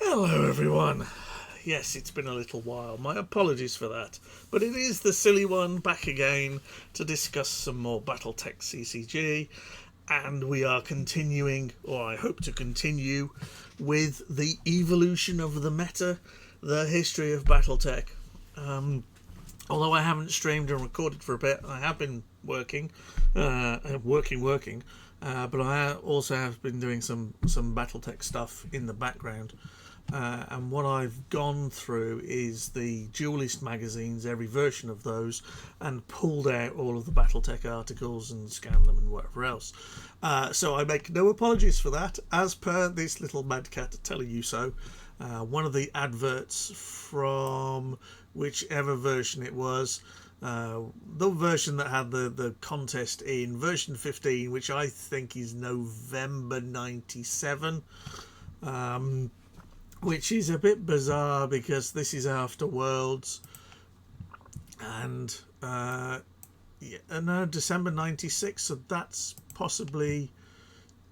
Hello everyone. Yes, it's been a little while. My apologies for that. But it is the silly one back again to discuss some more Battletech CCG. And we are continuing, or I hope to continue, with the evolution of the meta, the history of Battletech. Although I haven't streamed and recorded for a bit, I have been working, but I also have been doing some Battletech stuff in the background. And what I've gone through is the Duelist magazines, every version of those, and pulled out all of the Battletech articles and scanned them and whatever else. So I make no apologies for that, as per this little mad cat telling you so. One of the adverts from whichever version it was, the version that had the contest in version 15, which I think is November 97, which is a bit bizarre because this is after Worlds, and no, December 96, so that's possibly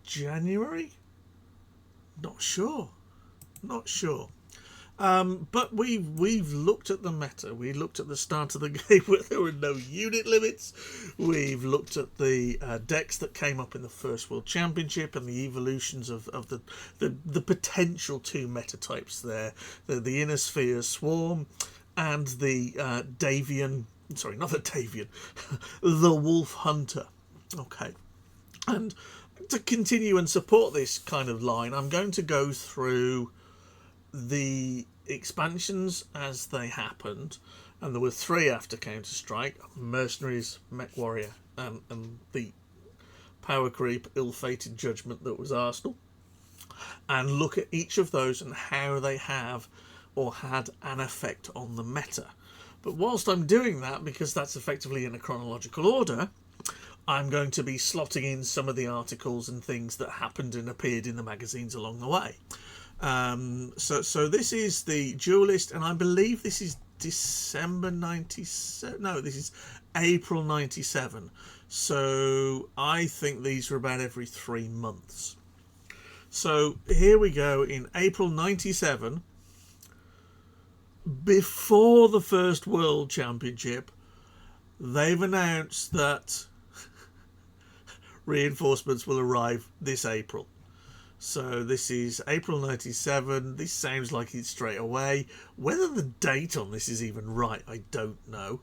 January. Not sure. But we've looked at the meta. We looked at the start of the game where there were no unit limits. We've looked at the decks that came up in the first World Championship and the evolutions of the potential two meta types there. The Inner Sphere Swarm and the Davian. Sorry, not the Davian. The Wolf Hunter. Okay. And to continue and support this kind of line, I'm going to go through the expansions as they happened, and there were three after Counter-Strike: Mercenaries, Mech Warrior, and the power creep, ill-fated judgment that was Arsenal, and look at each of those and how they have or had an effect on the meta. But whilst I'm doing that, because that's effectively in a chronological order, I'm going to be slotting in some of the articles and things that happened and appeared in the magazines along the way. So this is the Duelist, and I believe this is December 97. No, this is April 97. So I think these are about every 3 months. So here we go in April 97, before the first World Championship. They've announced that reinforcements will arrive this April. So this is April 97. This sounds like it's straight away. Whether the date on this is even right, I don't know.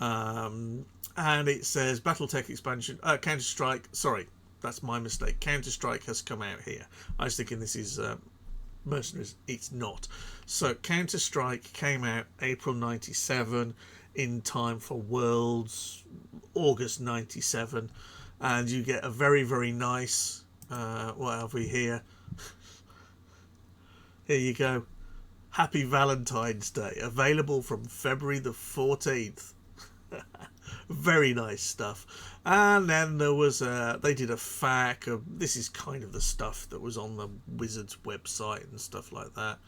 And it says Battletech expansion. Counter-Strike. Sorry, that's my mistake. Counter-Strike has come out here. I was thinking this is Mercenaries. It's not. So Counter-Strike came out April 97 in time for Worlds August 97. And you get a very, very nice... what have we here? Here you go. Happy Valentine's Day. Available from February the 14th. Very nice stuff. And then there was they did a FAQ of, this is kind of the stuff that was on the Wizards website and stuff like that.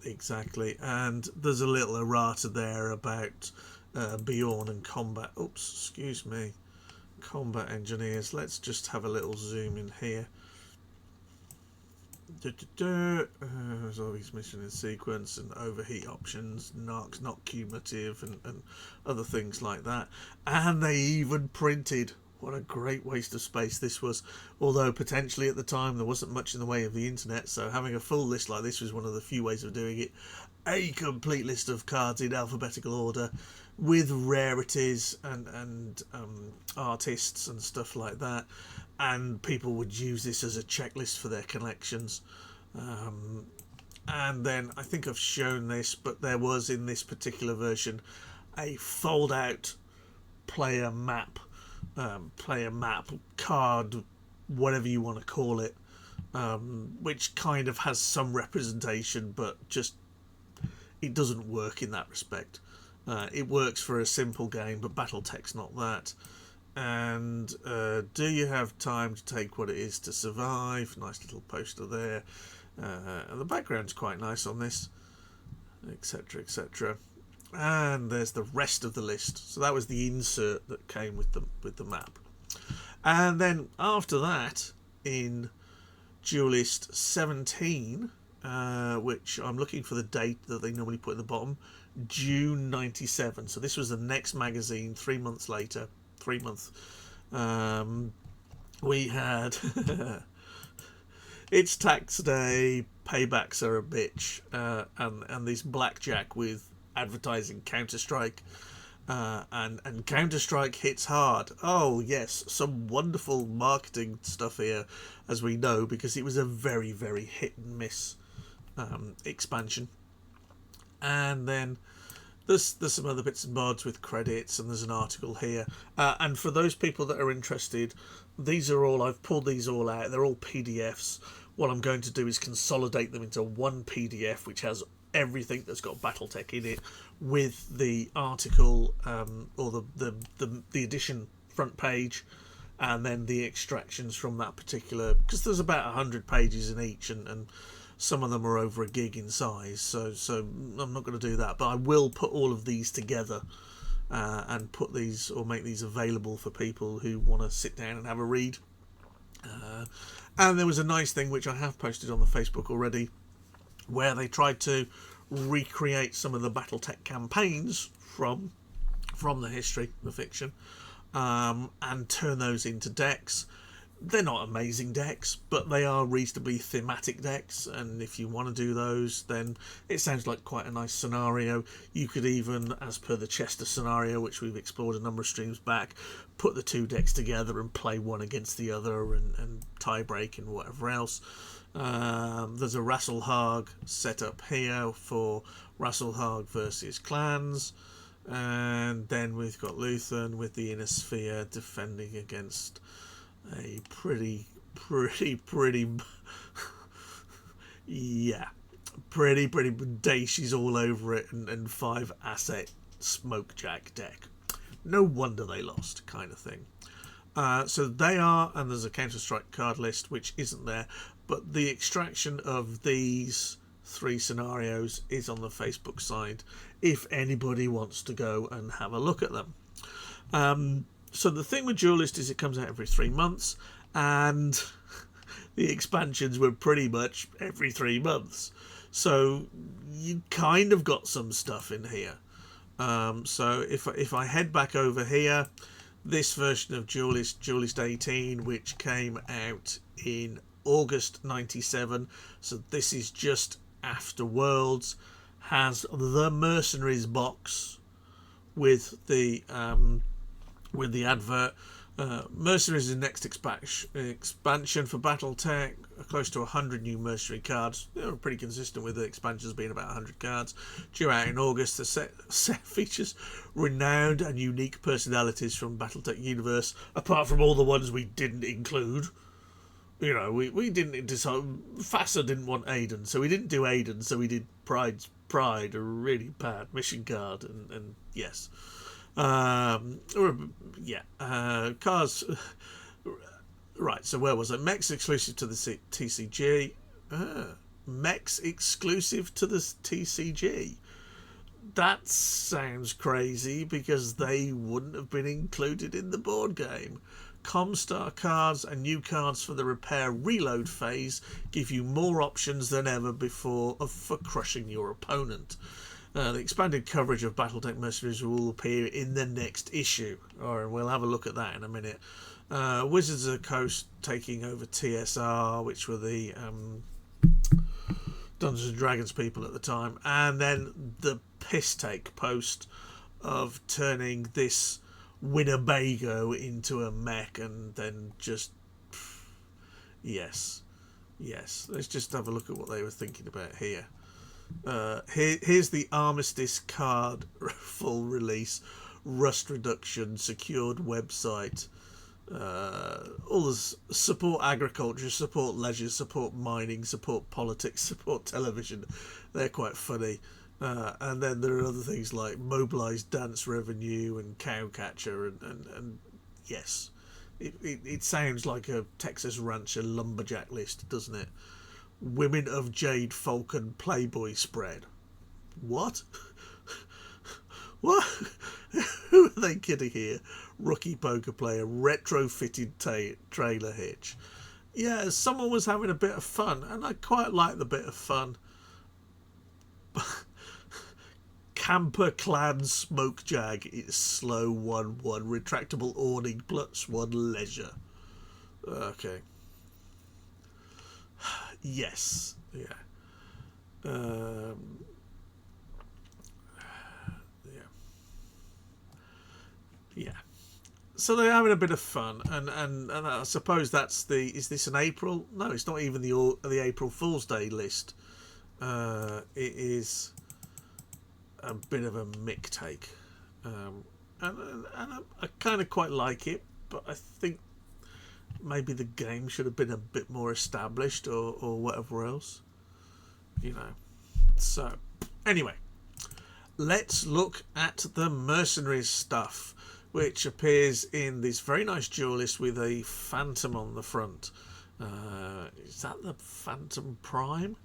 Exactly. And there's a little errata there about Bjorn and combat. Oops, excuse me. Combat engineers. Let's just have a little zoom in here. There's all these mission in sequence and overheat options, narcs not cumulative, and other things like that. And they even printed. What a great waste of space this was. Although potentially at the time there wasn't much in the way of the internet, so having a full list like this was one of the few ways of doing it. A complete list of cards in alphabetical order, with rarities and artists and stuff like that, and people would use this as a checklist for their collections. And then I think I've shown this, but there was in this particular version a fold out player map card, whatever you want to call it, which kind of has some representation, but just it doesn't work in that respect. It works for a simple game, but Battletech's not that. And do you have time to take what it is to survive? Nice little poster there. And the background's quite nice on this, etc, etc. And there's the rest of the list. So that was the insert that came with the map. And then after that, in Duelist 17, which I'm looking for the date that they normally put at the bottom, June 97. So this was the next magazine 3 months later. 3 months. We had it's tax day, paybacks are a bitch, and this blackjack with advertising Counter-Strike, and Counter-Strike hits hard. Oh yes, some wonderful marketing stuff here, as we know, because it was a very, very hit and miss expansion. And then there's some other bits and bobs with credits, and there's an article here. And for those people that are interested, these are all, I've pulled these all out. They're all PDFs. What I'm going to do is consolidate them into one PDF, which has everything that's got Battletech in it, with the article, or the edition front page, and then the extractions from that particular, because there's about 100 pages in each, and some of them are over a gig in size, so I'm not going to do that, but I will put all of these together and put these, or make these available for people who want to sit down and have a read. And there was a nice thing which I have posted on the Facebook already, where they tried to recreate some of the Battletech campaigns from the history, the fiction, and turn those into decks. They're not amazing decks, but they are reasonably thematic decks, and if you want to do those, then it sounds like quite a nice scenario. You could even, as per the Chester scenario, which we've explored a number of streams back, put the two decks together and play one against the other, and tie break and whatever else. There's a Rasselhag set up here for Rasselhag versus clans, and then we've got Luthen with the Inner Sphere defending against a pretty yeah, pretty daisies all over it, and 5 asset smokejack deck. No wonder they lost, kind of thing. So they are, and there's a Counter-Strike card list which isn't there, but the extraction of these 3 scenarios is on the Facebook side if anybody wants to go and have a look at them. So the thing with Duelist is it comes out every 3 months, and the expansions were pretty much every 3 months. So you kind of got some stuff in here. So if I head back over here, this version of Duelist 18, which came out in August 97, so this is just after Worlds, has the Mercenaries box with the advert. Mercenaries is the next expansion for Battletech. Close to 100 new mercenary cards. They were pretty consistent with the expansions being about 100 cards. Due out in August, the set features renowned and unique personalities from Battletech universe, apart from all the ones we didn't include. You know, we didn't decide. FASA didn't want Aiden, so we didn't do Aiden, so we did Pride, a really bad mission card, and yes. Cars. Right, so where was it? Mechs exclusive to the TCG. Mechs exclusive to the TCG. That sounds crazy, because they wouldn't have been included in the board game. Comstar cards and new cards for the repair reload phase give you more options than ever before for crushing your opponent. The expanded coverage of Battletech Mercenaries will appear in the next issue. Alright, we'll have a look at that in a minute. Wizards of the Coast taking over TSR, which were the Dungeons and Dragons people at the time. And then the piss take post of turning this Winnebago into a mech, and then just... Yes. Let's just have a look at what they were thinking about here. Here's the Armistice card full release, rust reduction, secured website, all this support agriculture, support leisure, support mining, support politics, support television. They're quite funny. And then there are other things like mobilised dance revenue and cowcatcher, and yes, it sounds like a Texas Rancher lumberjack list, doesn't it? Women of Jade Falcon Playboy spread. What? What? Who are they kidding here? Rookie poker player, retrofitted trailer hitch. yeah, someone was having a bit of fun, and I quite like the bit of fun. Camper Clan Smoke Jag is slow 1-1, retractable awning plus 1 leisure. Okay. Yes. Yeah. Yeah. Yeah. So they're having a bit of fun, and I suppose that's the. Is this an April? No, it's not even the April Fool's Day list. It is a bit of a mick take, and I kind of quite like it, but I think maybe the game should have been a bit more established, or whatever else, you know. So anyway, let's look at the Mercenaries stuff, which appears in this very nice duelist with a Phantom on the front. Is that the Phantom Prime?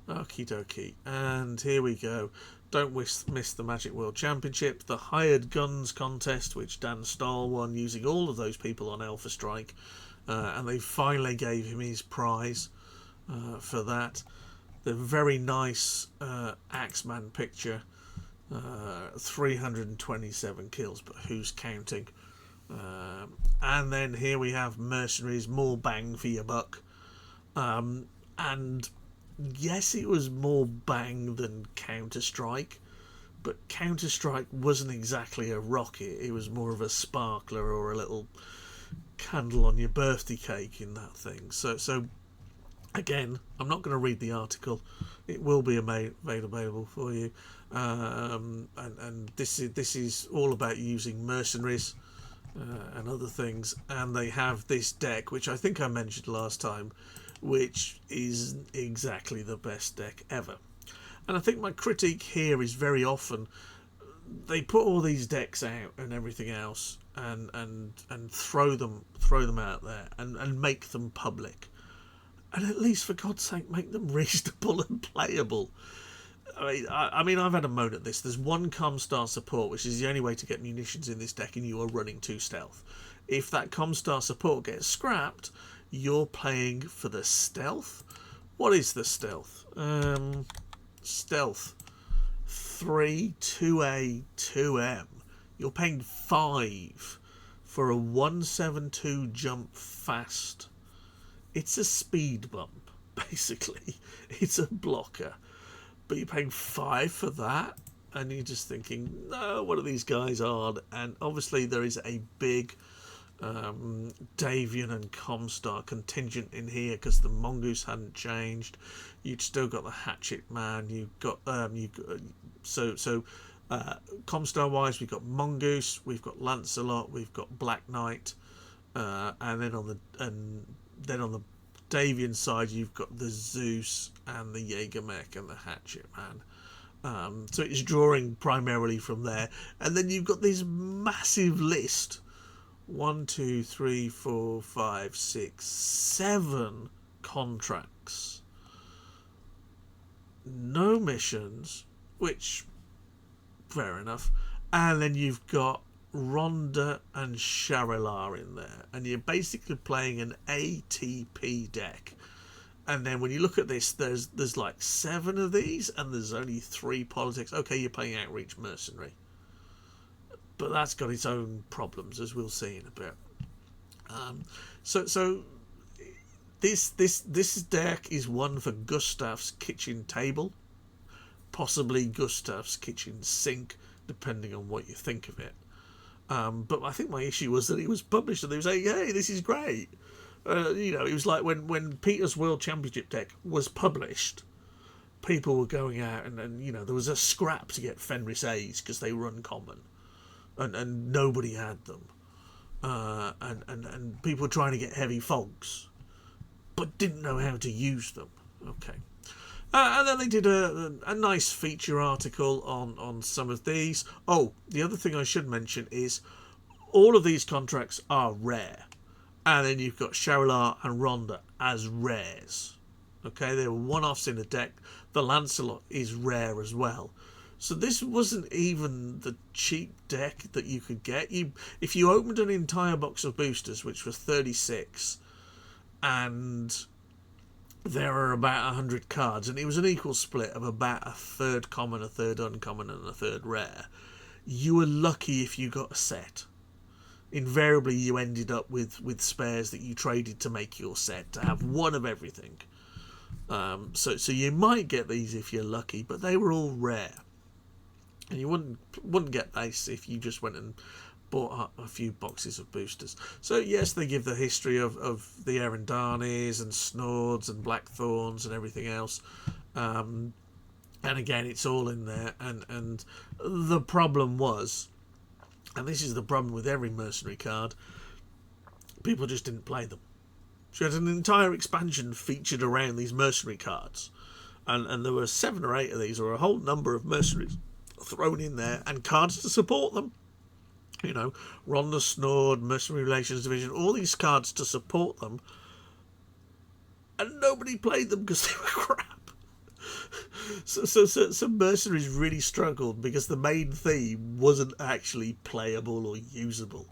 Okie dokie. And here we go. Don't miss the Magic World Championship, the Hired Guns contest, which Dan Stahl won using all of those people on Alpha Strike. And they finally gave him his prize for that. The very nice Axeman picture. 327 kills, but who's counting? And then here we have Mercenaries, more bang for your buck. And yes, it was more bang than Counter-Strike, but Counter-Strike wasn't exactly a rocket. It was more of a sparkler or a little candle on your birthday cake in that thing. So again, I'm not going to read the article. It will be made available for you. And this is all about using Mercenaries and other things. And they have this deck, which I think I mentioned last time, which is exactly the best deck ever. And I think my critique here is very often they put all these decks out and everything else, and throw them out there and make them public. And at least, for God's sake, make them reasonable and playable. I mean, I've had a moan at this. There's one Comstar support, which is the only way to get munitions in this deck, and you are running 2 stealth. If that Comstar support gets scrapped, you're playing for the stealth. What is the stealth? Stealth 3, 2A, 2M. You're paying 5 for a 172 jump fast. It's a speed bump, basically. It's a blocker. But you're paying 5 for that? And you're just thinking, no, what are these guys on? And obviously there is a big Davian and Comstar contingent in here because the Mongoose hadn't changed. You'd still got the Hatchet Man. You've got Comstar wise, we've got Mongoose, we've got Lancelot, we've got Black Knight, and then on the Davian side, you've got the Zeus and the Jägermech and the Hatchet Man. So it's drawing primarily from there. And then you've got this massive list. 1, 2, 3, 4, 5, 6, 7 contracts. No missions, which, fair enough. And then you've got Rhonda and Sharilar in there, and you're basically playing an ATP deck. And then when you look at this, there's like 7 of these, and there's only 3 politics. Okay, you're playing Outreach Mercenary, but that's got its own problems, as we'll see in a bit. So this deck is one for Gustav's kitchen table, possibly Gustav's kitchen sink, depending on what you think of it. But I think my issue was that it was published and they were saying, hey, this is great. It was like when Peter's World Championship deck was published, people were going out and there was a scrap to get Fenris A's because they were uncommon and nobody had them. And people were trying to get heavy fogs but didn't know how to use them. Okay. And then they did a nice feature article on some of these. Oh, the other thing I should mention is all of these contracts are rare. And then you've got Sharilar and Rhonda as rares. Okay, they were one-offs in a deck. The Lancelot is rare as well. So this wasn't even the cheap deck that you could get. If you opened an entire box of boosters, which was 36, and there are about 100 cards, and it was an equal split of about a third common, a third uncommon, and a third rare. You were lucky if you got a set. Invariably, you ended up with spares that you traded to make your set, to have one of everything. So you might get these if you're lucky, but they were all rare. And you wouldn't get this if you just went and bought a few boxes of boosters. So yes, they give the history of the Erendanis and Snords and Blackthorns and everything else. And again, it's all in there. And the problem was, and this is the problem with every mercenary card, people just didn't play them. So you had an entire expansion featured around these mercenary cards. And there were 7 or 8 of these, or a whole number of mercenaries thrown in there, and cards to support them. You know, Ron the Snord, Mercenary Relations Division, all these cards to support them. And nobody played them because they were crap. So Mercenaries really struggled because the main theme wasn't actually playable or usable.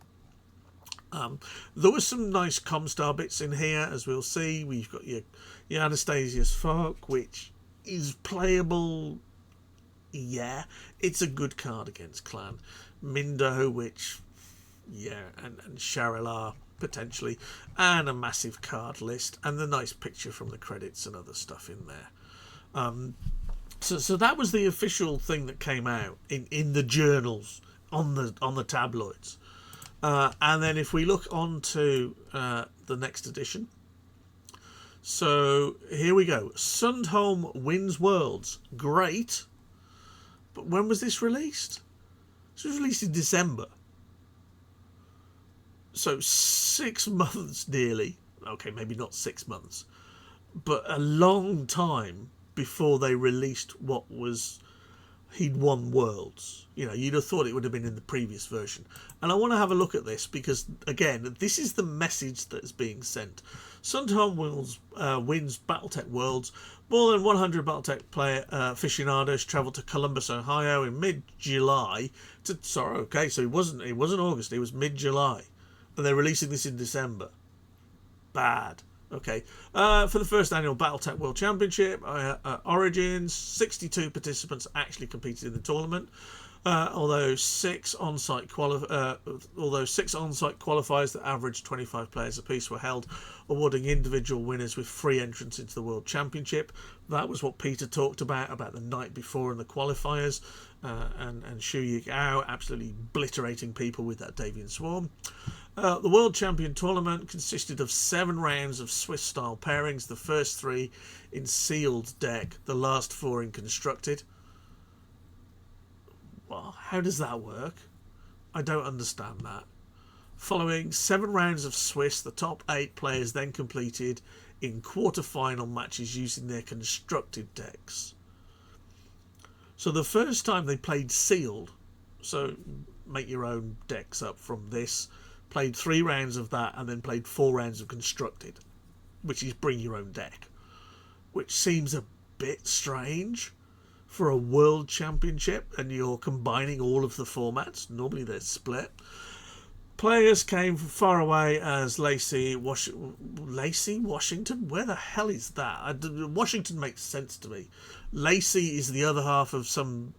There were some nice Comstar bits in here, as we'll see. We've got your Anastasius Falk, which is playable. Yeah, it's a good card against Clan. Mindo, which, yeah, and Sharilar, potentially, and a massive card list, and the nice picture from the credits and other stuff in there. So that was the official thing that came out in the journals, on the tabloids. And then if we look on to the next edition, so here we go. Sundholm wins Worlds. Great. But when was this released? This was released in December. So 6 months nearly. Okay, maybe not 6 months. But a long time before they released what was... He'd won Worlds. You know, you'd have thought it would have been in the previous version. And I want to have a look at this because, again, this is the message that's being sent. Sundholm wins Battletech Worlds. More than 100 Battletech player aficionados travelled to Columbus, Ohio in mid-July. So it wasn't August, it was mid-July. And they're releasing this in December. Bad. Okay. For the first annual Battletech World Championship, Origins, 62 participants actually competed in the tournament. Although six on-site qualifiers that averaged 25 players apiece were held, awarding individual winners with free entrance into the World Championship. That was what Peter talked about the night before in the qualifiers, and Shu Yigao absolutely obliterating people with that Davian Swarm. The World Champion Tournament consisted of 7 rounds of Swiss-style pairings, the first 3 in sealed deck, the last 4 in constructed. Well, how does that work? I don't understand that. Following 7 rounds of Swiss, the top 8 players then completed in quarter-final matches using their constructed decks. So the first time they played sealed, so make your own decks up from this, played 3 rounds of that and then played 4 rounds of constructed, which is bring your own deck, which seems a bit strange for a world championship and you're combining all of the formats. Normally they're split. Players came from far away as Lacey, Washington? Where the hell is that? Washington makes sense to me. Lacey is the other half of some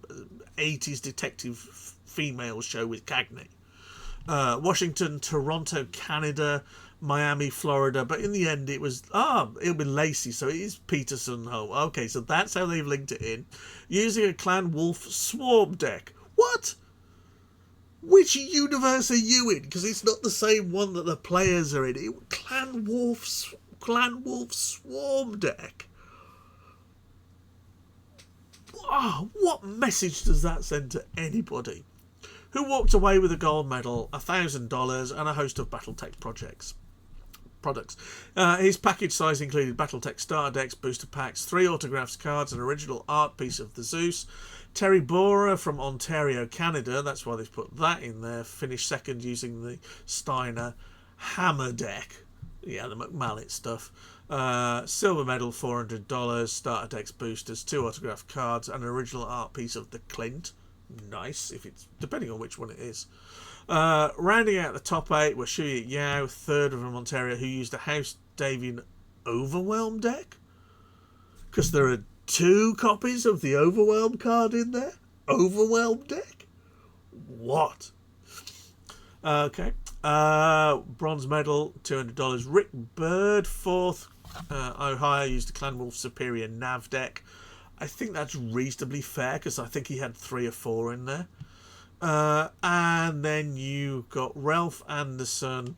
80s detective female show with Cagney. Washington, Toronto, Canada, Miami, Florida, but in the end it'll be Lacey, so it is Peterson home. Okay, so that's how they've linked it in. Using a Clan Wolf Swarm deck. What? Which universe are you in? Because it's not the same one that the players are in. Clan Wolf Swarm deck. Oh, what message does that send to anybody? Who walked away with a gold medal, $1,000, and a host of Battletech products. His package size included Battletech starter decks, booster packs, 3 autographs, cards, an original art piece of the Zeus. Terry Borer from Ontario, Canada, that's why they've put that in there, finished second using the Steiner Hammer deck. Yeah, the McMallet stuff. Silver medal, $400, starter decks, boosters, 2 autograph cards, and an original art piece of the Clint. Nice, if it's depending on which one it is. Rounding out the top 8 were Shu Yao, third from Ontario, who used a house Davian Overwhelm deck? Because there are 2 copies of the Overwhelm card in there. Overwhelm deck? What? Okay. Bronze medal, $200. Rick Bird, 4th. Ohio used a Clan Wolf Superior Nav deck. I think that's reasonably fair because I think he had 3 or 4 in there. And then you got Ralph Anderson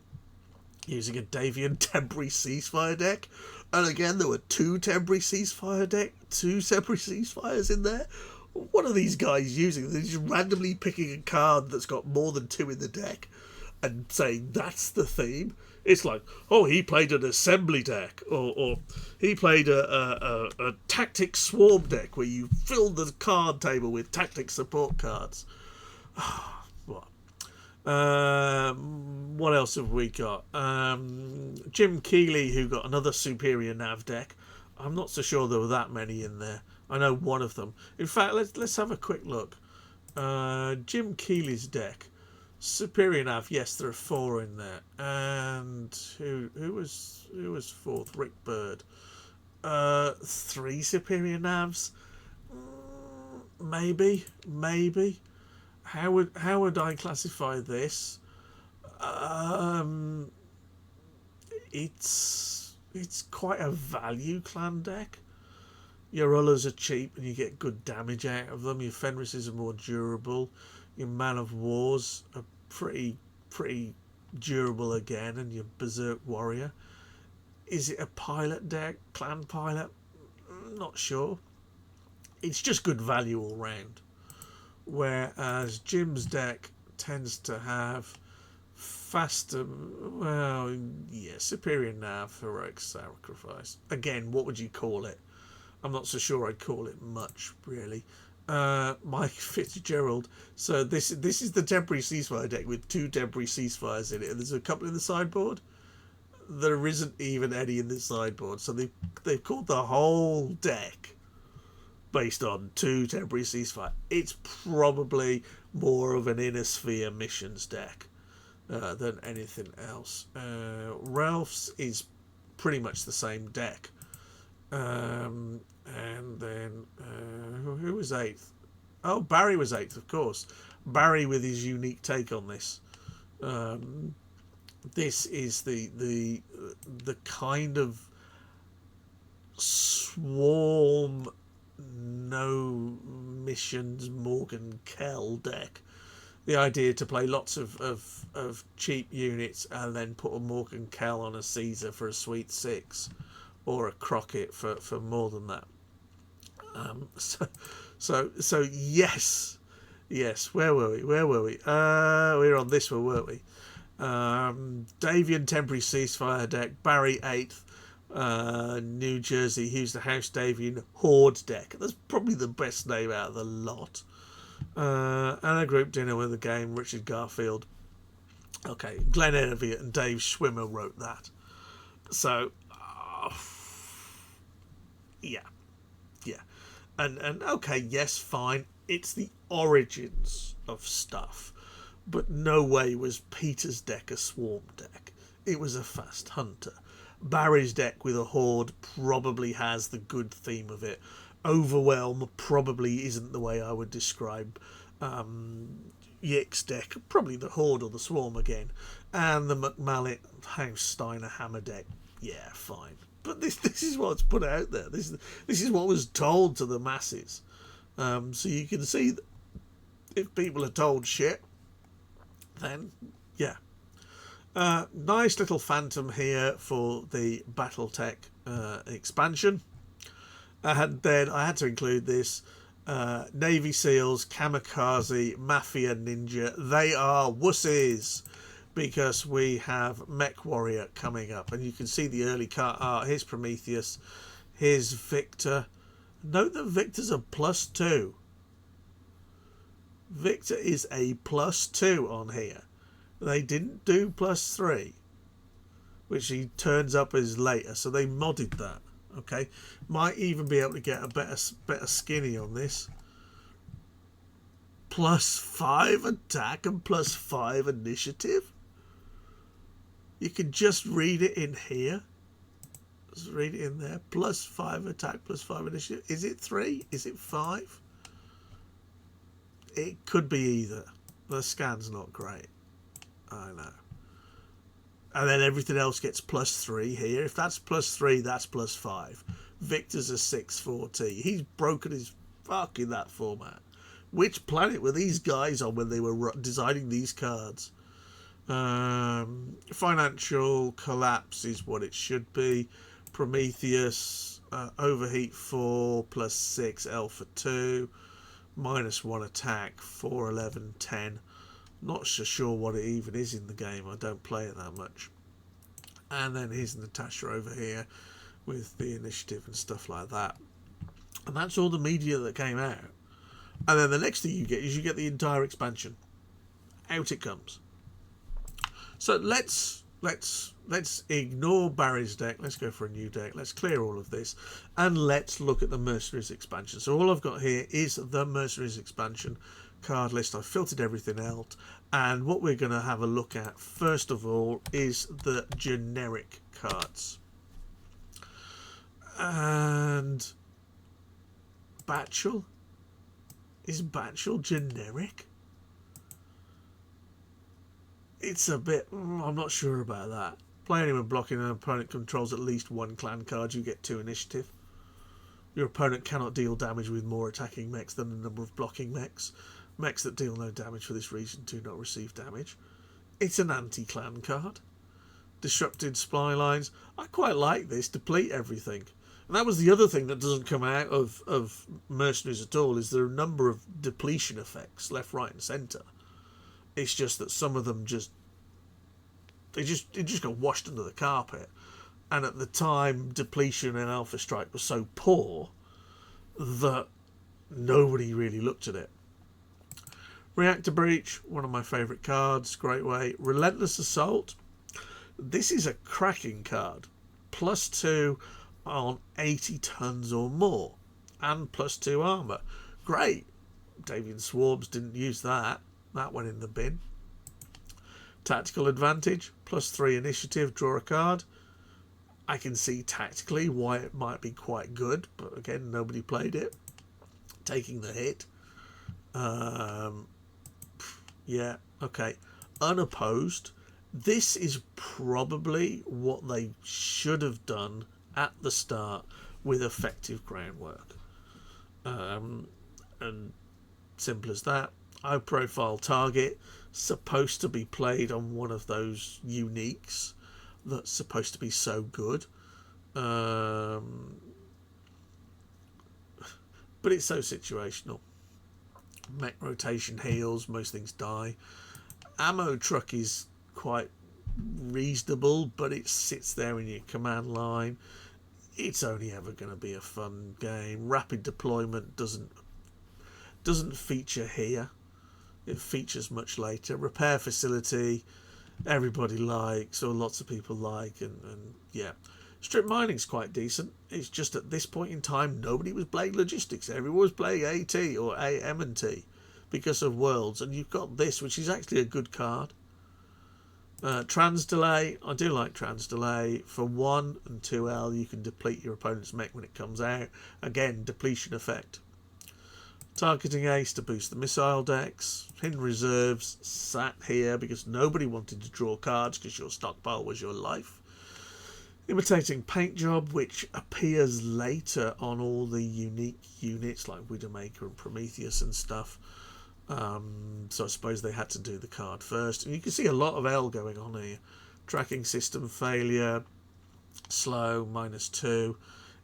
using a Davian Temporary Ceasefire deck. And again, there were 2 Temporary Ceasefire deck, 2 Temporary Ceasefires in there. What are these guys using? They're just randomly picking a card that's got more than 2 in the deck and saying that's the theme. It's like, oh, he played an assembly deck, or he played a tactic swarm deck where you fill the card table with tactic support cards. What else have we got? Jim Keeley, who got another Superior Nav deck. I'm not so sure there were that many in there. I know one of them. In fact, let's have a quick look. Jim Keeley's deck. Superior Nav, yes, there are 4 in there. And who was 4th? Rick Bird. 3 Superior Navs. Maybe. How would I classify this? It's quite a value clan deck. Your Ullers are cheap and you get good damage out of them. Your Fenrises are more durable. Your Man of Wars are pretty durable again, and your Berserk Warrior. Is it a pilot deck? Clan pilot? Not sure. It's just good value all round. Whereas Jim's deck tends to have faster, Superior Nav, Heroic Sacrifice. Again, what would you call it? I'm not so sure I'd call it much, really. Mike Fitzgerald. So this is the Temporary Ceasefire deck with 2 Temporary Ceasefires in it, and there's a couple in the sideboard. There isn't even any in the sideboard, so they've called the whole deck based on 2 Temporary Ceasefire. It's probably more of an Inner Sphere missions deck than anything else. Ralph's is pretty much the same deck. And then who was 8th? Oh, Barry was 8th, of course. Barry with his unique take on this. This is the kind of swarm, no missions Morgan Kell deck. The idea to play lots of cheap units and then put a Morgan Kell on a Caesar for a sweet 6. Or a Crockett for more than that. So yes. Where were we? We were on this one, weren't we? Davian Temporary Ceasefire deck. Barry 8th. New Jersey. He's the House Davian Horde deck. That's probably the best name out of the lot. And a group dinner with a game. Richard Garfield. Okay, Glenn Elliott and Dave Schwimmer wrote that. So. Yeah. And okay, yes, fine. It's the origins of stuff. But no way was Peter's deck a swarm deck. It was a fast hunter. Barry's deck with a horde probably has the good theme of it. Overwhelm probably isn't the way I would describe Yick's deck. Probably the horde or the swarm again. And the McMallet House Steiner Hammer deck. Yeah, fine. But this is what's put out there. This is what was told to the masses. So you can see that if people are told shit, then yeah. Nice little phantom here for the Battletech expansion. And then I had to include this. Navy SEALs, Kamikaze, Mafia Ninja. They are wussies. Because we have Mech Warrior coming up. And you can see the early card art. Here's Prometheus. Here's Victor. Note that Victor's a +2. Victor is a +2 on here. They didn't do +3. Which he turns up as later. So they modded that. Okay. Might even be able to get a better skinny on this. +5 attack and +5 initiative. You can just read it in here. Let's read it in there. +5 attack, +5 initiative. Is it 3? Is it 5? It could be either. The scan's not great. I know. And then everything else gets +3 here. If that's +3, that's +5. Victor's a 6-4T. He's broken his fuck in that format. Which planet were these guys on when they were designing these cards? Financial collapse is what it should be. Prometheus, overheat 4, +6, alpha 2, -1 attack, 4, 11, 10. Not so sure what it even is in the game. I don't play it that much. And then here's Natasha over here with the initiative and stuff like that. And that's all the media that came out. And then the next thing you get is you get the entire expansion. Out it comes. So let's ignore Barry's deck. Let's go for a new deck. Let's clear all of this. And let's look at the Mercenaries expansion. So all I've got here is the Mercenaries expansion card list. I've filtered everything out. And what we're going to have a look at, first of all, is the generic cards. And Batchel? Is Batchel generic? It's a bit... I'm not sure about that. Play anyone blocking an opponent controls at least one clan card, you get 2 initiative. Your opponent cannot deal damage with more attacking mechs than the number of blocking mechs. Mechs that deal no damage for this reason do not receive damage. It's an anti-clan card. Disrupted supply lines. I quite like this. Deplete everything. And that was the other thing that doesn't come out of Mercenaries at all, is there are a number of depletion effects, left, right and centre. It's just that some of them it just got washed under the carpet. And at the time, depletion in Alpha Strike was so poor that nobody really looked at it. Reactor Breach, one of my favourite cards, great way. Relentless Assault. This is a cracking card. +2 on 80 tons or more. And +2 armour. Great. Davian Swarms didn't use that. That went in the bin. Tactical Advantage. +3 initiative. Draw a card. I can see tactically why it might be quite good. But again, nobody played it. Taking the hit. Yeah, okay. Unopposed. This is probably what they should have done at the start with effective groundwork. And simple as that. High profile target, supposed to be played on one of those uniques that's supposed to be so good. But it's so situational. Mech rotation heals, most things die. Ammo truck is quite reasonable, but it sits there in your command line. It's only ever going to be a fun game. Rapid deployment doesn't feature here. It features much later. Repair facility, everybody likes, or lots of people like, and yeah. Strip mining's quite decent. It's just at this point in time, nobody was playing logistics. Everyone was playing AT or AM&T because of Worlds, and you've got this, which is actually a good card. Trans delay. I do like trans delay. For 1 and 2L, you can deplete your opponent's mech when it comes out. Again, depletion effect. Targeting ace to boost the missile decks. Hidden reserves sat here because nobody wanted to draw cards because your stockpile was your life. Imitating paint job, which appears later on all the unique units like Widowmaker and Prometheus and stuff. So I suppose they had to do the card first. And you can see a lot of L going on here. Tracking system failure. Slow, -2.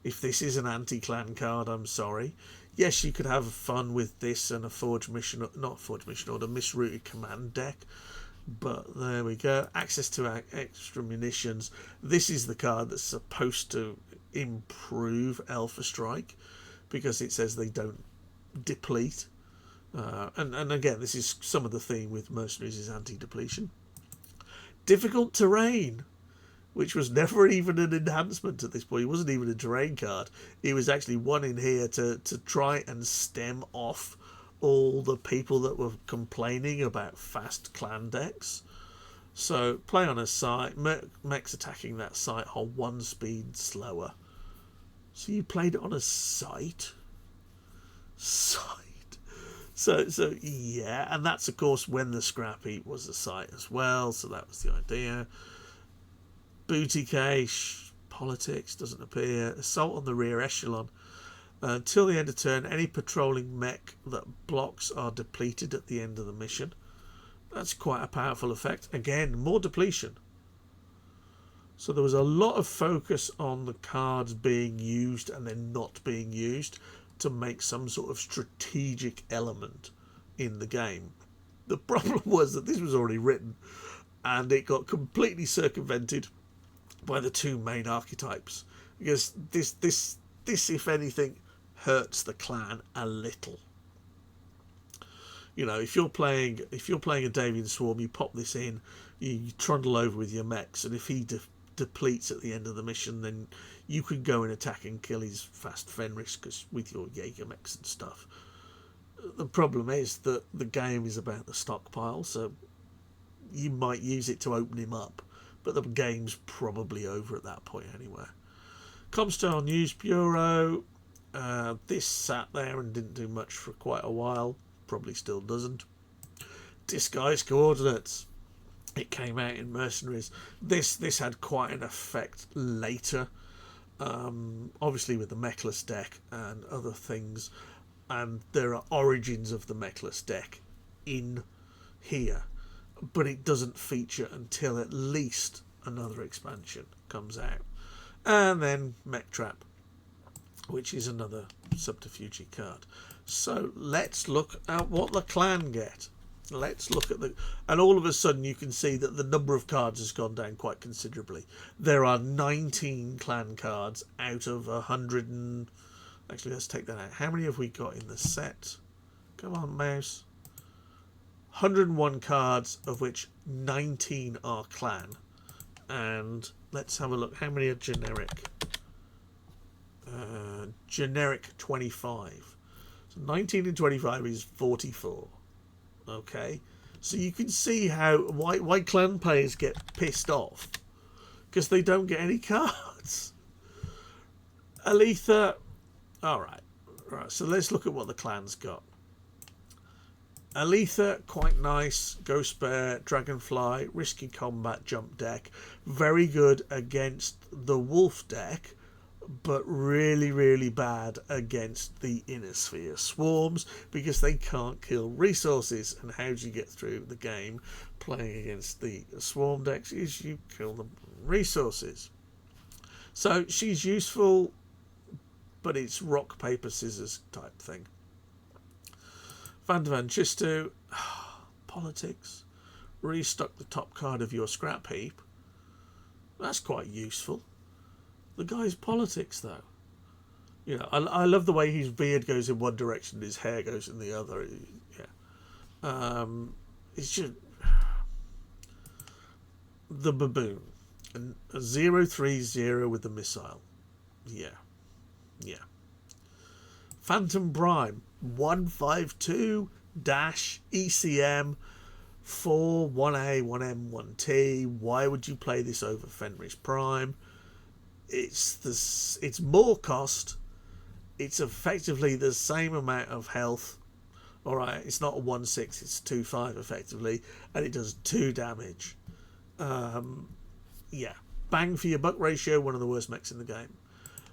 If this is an anti-clan card, I'm sorry. Yes, you could have fun with this and a Forge Mission, not Forge Mission Order, Misrouted Command deck. But there we go. Access to extra munitions. This is the card that's supposed to improve Alpha Strike because it says they don't deplete. And again, this is some of the theme with Mercenaries is anti-depletion. Difficult terrain, which was never even an enhancement at this point. It wasn't even a terrain card. It was actually one in here to try and stem off all the people that were complaining about fast clan decks. So play on a site, mechs attacking that site are 1 speed slower. So you played it on a site? Site. So yeah, and that's of course when the scrap heap was a site as well, so that was the idea. Booty cache, politics doesn't appear. Assault on the rear echelon. Until the end of turn, any patrolling mech that blocks are depleted at the end of the mission. That's quite a powerful effect. Again, more depletion. So there was a lot of focus on the cards being used and then not being used to make some sort of strategic element in the game. The problem was that this was already written and it got completely circumvented by the 2 main archetypes, because this if anything hurts the clan a little. You know, if you're playing a Davian Swarm, you pop this in, you trundle over with your mechs, and if he depletes at the end of the mission, then you can go and attack and kill his fast Fenris with your Jaeger mechs and stuff. The problem is that the game is about the stockpile, so you might use it to open him up, but the game's probably over at that point anyway. Comstar News Bureau. This sat there and didn't do much for quite a while. Probably still doesn't. Disguise coordinates. It came out in Mercenaries. This had quite an effect later. Obviously with the mechless deck and other things. And there are origins of the mechless deck in here. But it doesn't feature until at least another expansion comes out. And then Mech Trap, which is another subterfuge card. So let's look at what the clan get. Let's look at and all of a sudden you can see that the number of cards has gone down quite considerably. There are 19 clan cards out of 100 and... Actually, let's take that out. How many have we got in the set? Come on, mouse. 101 cards, of which 19 are clan. And let's have a look. How many are generic? Generic 25. So 19 and 25 is 44. Okay, so you can see why clan players get pissed off, because they don't get any cards. Aletha. Alright, so let's look at what the clan's got. Aletha, quite nice. Ghost Bear, Dragonfly, Risky Combat, Jump deck. Very good against the Wolf deck, but really, really bad against the Inner Sphere Swarms, because they can't kill resources. And how do you get through the game playing against the Swarm decks? Is you kill the resources. So she's useful, but it's rock, paper, scissors type thing. Van de Van Chisto, politics. Restock the top card of your scrap heap. That's quite useful. The guy's politics, though. You know, I love the way his beard goes in one direction, his hair goes in the other. Yeah. It's just the baboon, and a 030 with the missile. Yeah. Phantom Prime 152-ECM 4 1A 1M 1T. Why would you play this over Fenris Prime? It's more cost. It's effectively the same amount of health. Alright, it's not a 1-6, it's 2-5 effectively, and it does 2 damage. Yeah. Bang for your buck ratio, one of the worst mechs in the game.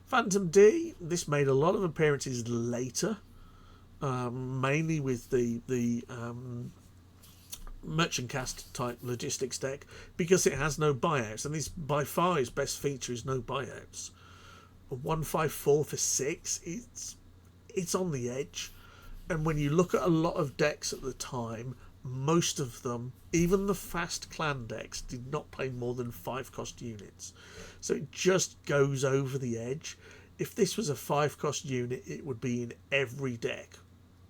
Phantom D, this made a lot of appearances later, mainly with the Merchant Cast type logistics deck, because it has no buyouts, and this by far his best feature is no buyouts. A 154 for 6, it's on the edge, and when you look at a lot of decks at the time, most of them, even the fast clan decks, did not play more than 5-cost units. So it just goes over the edge. If this was a 5-cost unit, it would be in every deck.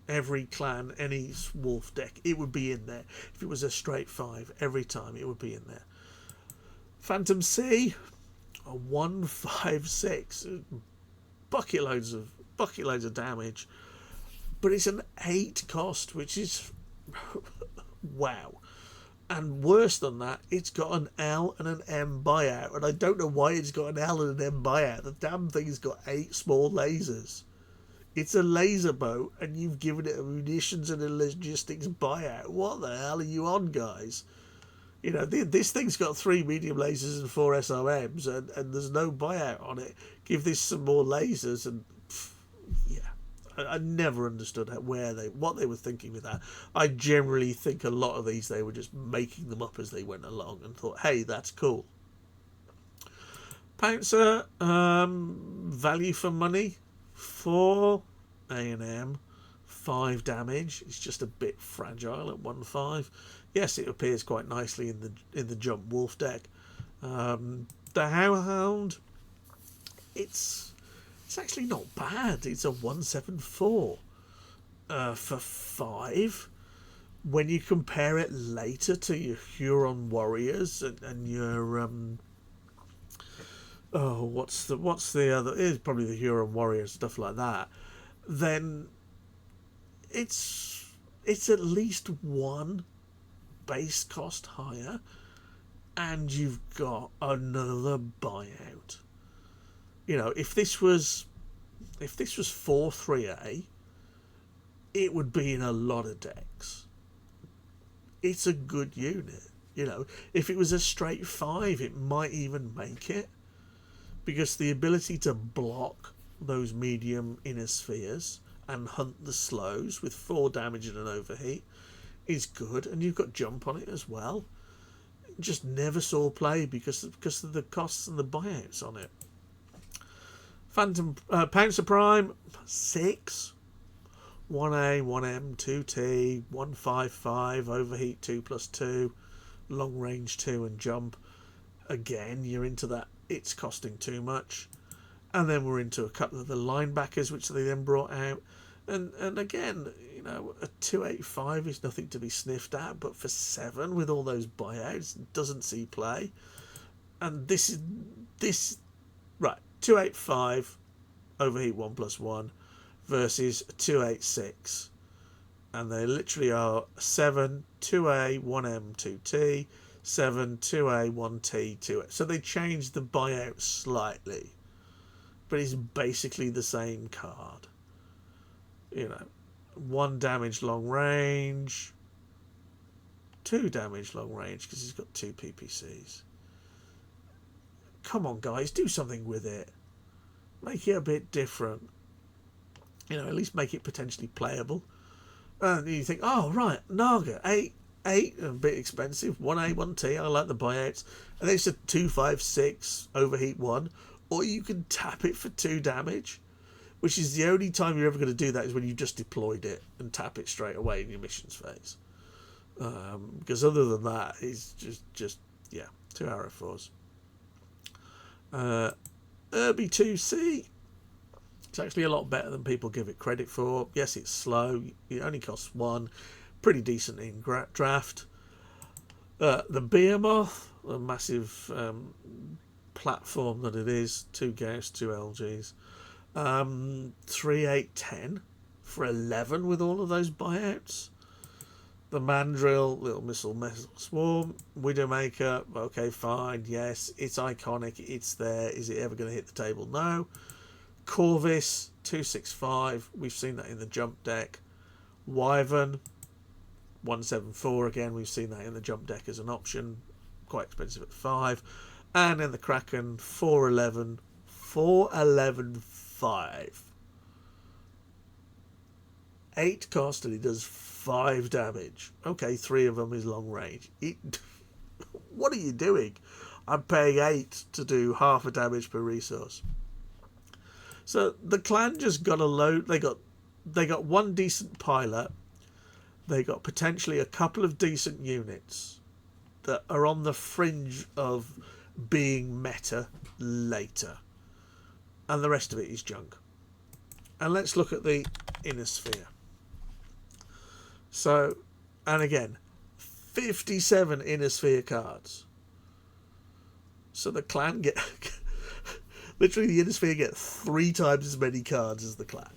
Every clan, any wolf deck, it would be in there. If it was a straight 5, every time it would be in there. Phantom C, a 156. Bucket loads of damage. But it's an 8 cost, which is... wow. And worse than that, it's got an L and an M buyout. And I don't know why it's got an L and an M buyout. The damn thing's got 8 small lasers. It's a laser boat, and you've given it a munitions and a logistics buyout. What the hell are you on, guys? You know, this thing's got 3 medium lasers and 4 SOMs, and there's no buyout on it. Give this some more lasers, and yeah. I never understood what they were thinking with that. I generally think a lot of these they were just making them up as they went along and thought, hey, that's cool. Pouncer, value for money, 4 A&M, 5 damage. It's just a bit fragile at 1/5. Yes, it appears quite nicely in the Jump Wolf deck. The Howhound, it's actually not bad. It's a 1/7/4 for 5. When you compare it later to your Huron Warriors and your what's the other? It's probably the Huron Warriors, stuff like that. Then it's at least 1 base cost higher, and you've got another buyout. You know, if this was 4-3A, it would be in a lot of decks. It's a good unit. You know, if it was a straight 5, it might even make it, because the ability to block those medium inner spheres and hunt the slows with 4 damage and an overheat is good, and you've got jump on it as well. Just never saw play because of the costs and the buyouts on it. Phantom Pouncer Prime, 6, 1A, 1M, 2T, 155, overheat 2+2, long range 2 and jump. Again, you're into that. It's costing too much. And then we're into a couple of the linebackers, which they then brought out. And again, you know, a 285 is nothing to be sniffed at, but for 7 with all those buyouts, doesn't see play. And this right, 285 overheat 1+1 versus 286, and they literally are 7 2A 1M 2T, 7 2A 1T 2A. So they changed the buyout slightly, but it's basically the same card. You know, 1 damage long range, 2 damage long range because he's got 2 PPCs. Come on, guys, do something with it. Make it a bit different. You know, at least make it potentially playable. And you think, oh, right, Naga, 8, a bit expensive. 1A, 1T, I like the buyouts. And then it's a 256 overheat 1. Or you can tap it for 2 damage, which is the only time you're ever going to do that is when you just deployed it and tap it straight away in your missions phase. Because other than that, it's just 2 arrow 4s. Irby 2C, it's actually a lot better than people give it credit for. Yes, it's slow. It only costs 1. Pretty decent in draft. The Behemoth, a massive platform that it is. 2 Gauss, 2 LGs. 3, 8, 10 for 11 with all of those buyouts. The Mandrill, Little Missile Swarm, Widowmaker, okay, fine, yes, it's iconic, it's there. Is it ever going to hit the table? No. Corvus, 265, we've seen that in the jump deck. Wyvern, 174, again, we've seen that in the jump deck as an option, quite expensive at 5. And then the Kraken, 411, 5. 8 cost, and he does 5 damage. Okay, 3 of them is long range. What are you doing? I'm paying 8 to do half a damage per resource. So the clan just got a load. They got 1 decent pilot. They got potentially a couple of decent units that are on the fringe of being meta later, and the rest of it is junk. And let's look at the inner sphere. So, and again, 57 inner sphere cards. So the clan get literally the inner sphere get 3 times as many cards as the clan,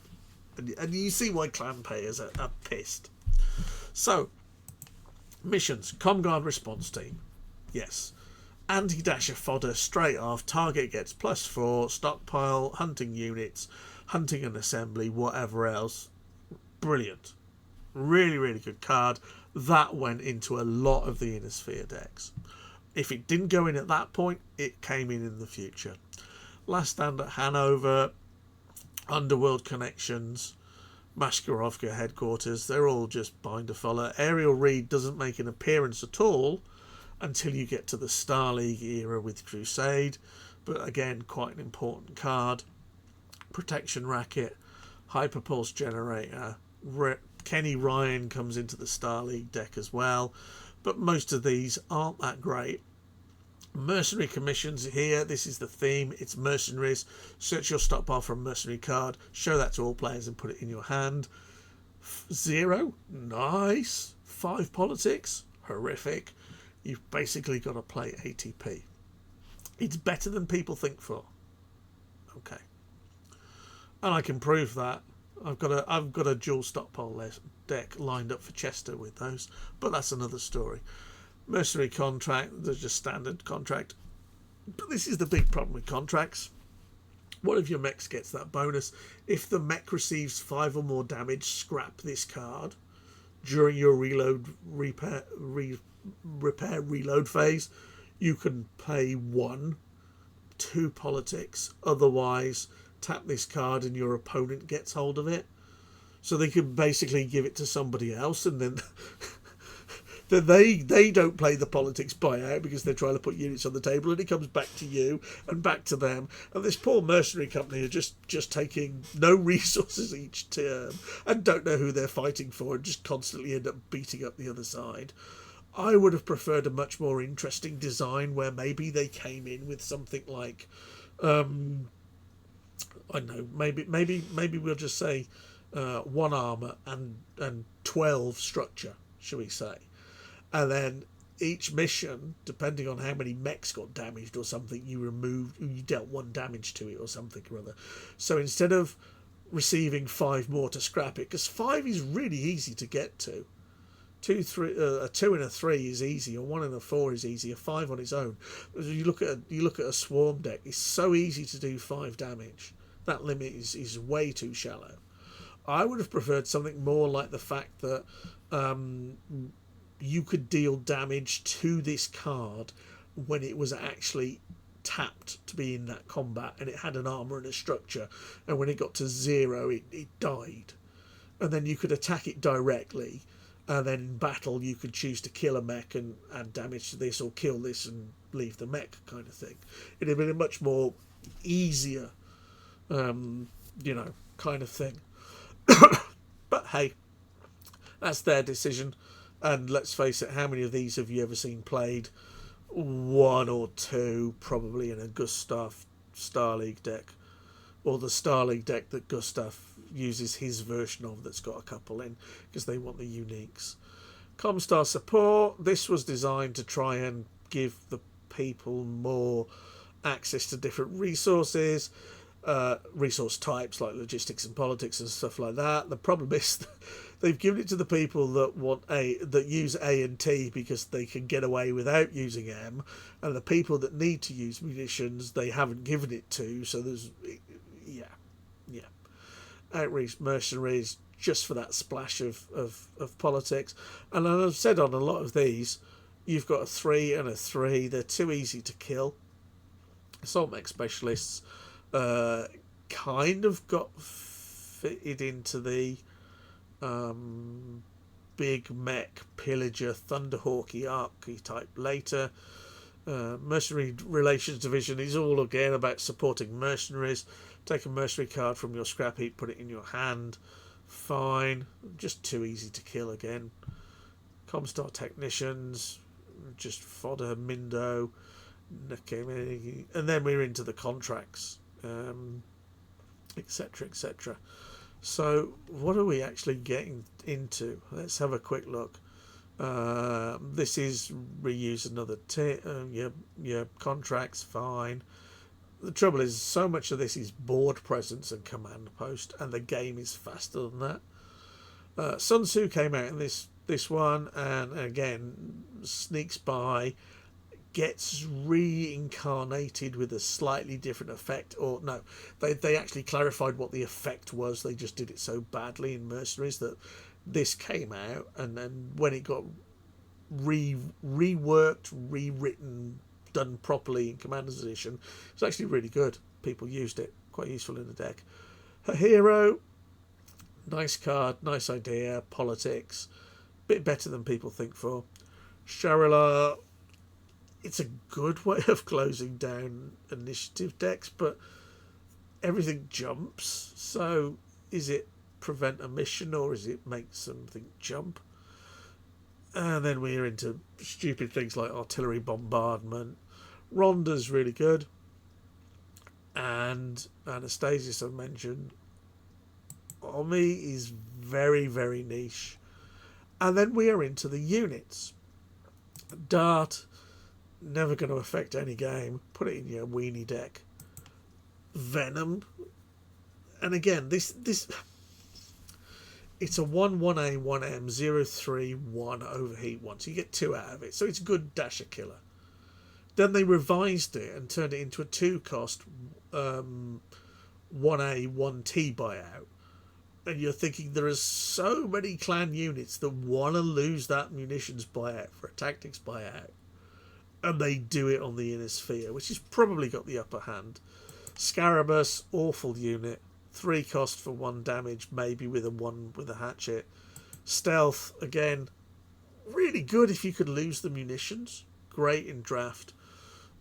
and you see why clan players are pissed. So Missions. Comguard response team. Yes. Anti-dasher fodder straight off. Target gets +4. Stockpile. Hunting units. Hunting and assembly. Whatever else. Brilliant. Really, really good card. That went into a lot of the Inner Sphere decks. If it didn't go in at that point, it came in the future. Last Stand at Hanover. Underworld Connections. Mashkarovka Headquarters. They're all just binder follow. Aerial Reed doesn't make an appearance at all until you get to the Star League era with Crusade. But again, quite an important card. Protection Racket. Hyperpulse Generator. Kenny Ryan comes into the Star League deck as well, but most of these aren't that great. Mercenary commissions here. This is the theme. It's Mercenaries. Search your stockpile for a mercenary card. Show that to all players and put it in your hand. 0. Nice. 5 politics. Horrific. You've basically got to play ATP. It's better than people think for. Okay. And I can prove that. I've got a dual stockpile deck lined up for Chester with those, but that's another story. Mercenary contract, there's just standard contract. But this is the big problem with contracts. What if your mech gets that bonus? If the mech receives 5 or more damage, scrap this card during your repair reload phase. You can pay 1, 2 politics. Otherwise, tap this card and your opponent gets hold of it. So they can basically give it to somebody else, and then they don't play the politics buyout because they're trying to put units on the table, and it comes back to you and back to them. And this poor mercenary company are just taking no resources each term and don't know who they're fighting for, and just constantly end up beating up the other side. I would have preferred a much more interesting design where maybe they came in with something like I don't know, maybe we'll just say 1 armor and 12 structure, shall we say. And then each mission, depending on how many mechs got damaged or something, you dealt 1 damage to it or something or other. So instead of receiving 5 more to scrap it, because 5 is really easy to get to. A 2 and a 3 is easy, a 1 and a 4 is easy, a 5 on its own. You look at a swarm deck, it's so easy to do 5 damage. That limit is way too shallow. I would have preferred something more like the fact that you could deal damage to this card when it was actually tapped to be in that combat, and it had an armor and a structure, and when it got to 0 it died, and then you could attack it directly, and then in battle you could choose to kill a mech and add damage to this, or kill this and leave the mech, kind of thing. It'd have been a much more easier kind of thing. But hey, that's their decision. And let's face it, how many of these have you ever seen played? 1 or 2, probably in a Gustav Star League deck, or the Star League deck that Gustav uses his version of that's got a couple in, because they want the uniques. Comstar support. This was designed to try and give the people more access to different resources, resource types like logistics and politics and stuff like that. The problem is they've given it to the people that use A and T because they can get away without using M, and the people that need to use munitions they haven't given it to. So there's Outreach Mercenaries just for that splash of politics. And as I've said on a lot of these, you've got a 3 and a 3. They're too easy to kill. Assault mech specialists kind of got fitted into the big mech pillager Thunderhawky archetype later. Mercenary Relations Division is all again about supporting mercenaries. Take a mercenary card from your scrap heap, put it in your hand. Fine. Just too easy to kill again. Comstar Technicians, just fodder, Mindo. Okay, and then we're into the contracts, etc, etc. So what are we actually getting into? Let's have a quick look. This is reuse another your contracts, fine. The trouble is, so much of this is board presence and command post, and the game is faster than that. Sun Tzu came out in this this one, and again sneaks by, gets reincarnated with a slightly different effect. Or no, they actually clarified what the effect was. They just did it so badly in Mercenaries that this came out, and then when it got reworked, rewritten, done properly in Commander's Edition, it's actually really good. People used it, quite useful in the deck. Her hero, nice card, nice idea, politics, bit better than people think for. Sharila, it's a good way of closing down initiative decks, but everything jumps. So is it prevent a mission, or is it make something jump? And then we're into stupid things like artillery bombardment. Rhonda's really good. And Anastasius, I mentioned. Omi is very, very niche. And then we are into the units. Dart, never going to affect any game. Put it in your weenie deck. Venom. And again, this it's a 1-1A, 1M, 0-3, 1 overheat 1. So you get 2 out of it. So it's a good dasher killer. Then they revised it and turned it into a 2-cost 1A, 1T buyout. And you're thinking there are so many clan units that want to lose that munitions buyout for a tactics buyout. And they do it on the inner sphere, which has probably got the upper hand. Scarabus, awful unit. 3 cost for 1 damage, maybe with a 1 with a hatchet. Stealth, again, really good if you could lose the munitions. Great in draft.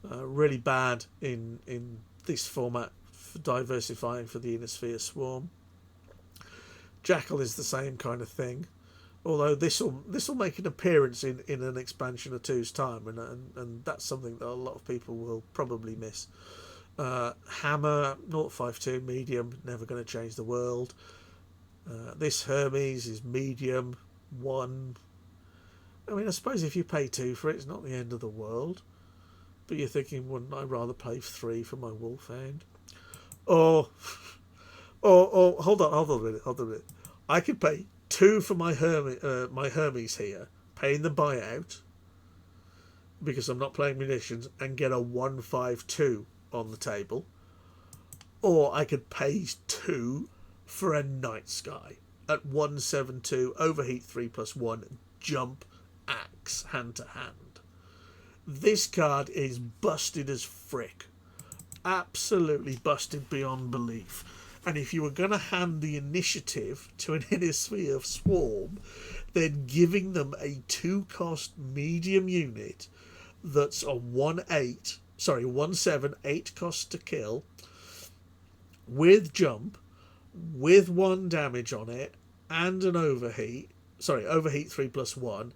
Really bad in this format for diversifying for the inner sphere swarm. Jackal is the same kind of thing, although this will make an appearance in an expansion or two's time, and that's something that a lot of people will probably miss. Hammer 052 medium, never going to change the world. This Hermes is medium 1. I mean, I suppose if you pay 2 for it, it's not the end of the world. But you're thinking, wouldn't I rather pay 3 for my Wolfhound? Or hold on a minute. I could pay 2 for my Hermes here, paying the buyout because I'm not playing munitions, and get a 152 on the table. Or I could pay 2 for a Night Sky at 172, overheat 3+1, jump, axe, hand to hand. This card is busted as frick. Absolutely busted beyond belief. And if you were going to hand the initiative to an inner sphere swarm, then giving them a 2-cost medium unit that's a 1/7, 8 cost to kill, with jump, with 1 damage on it, and an overheat 3+1,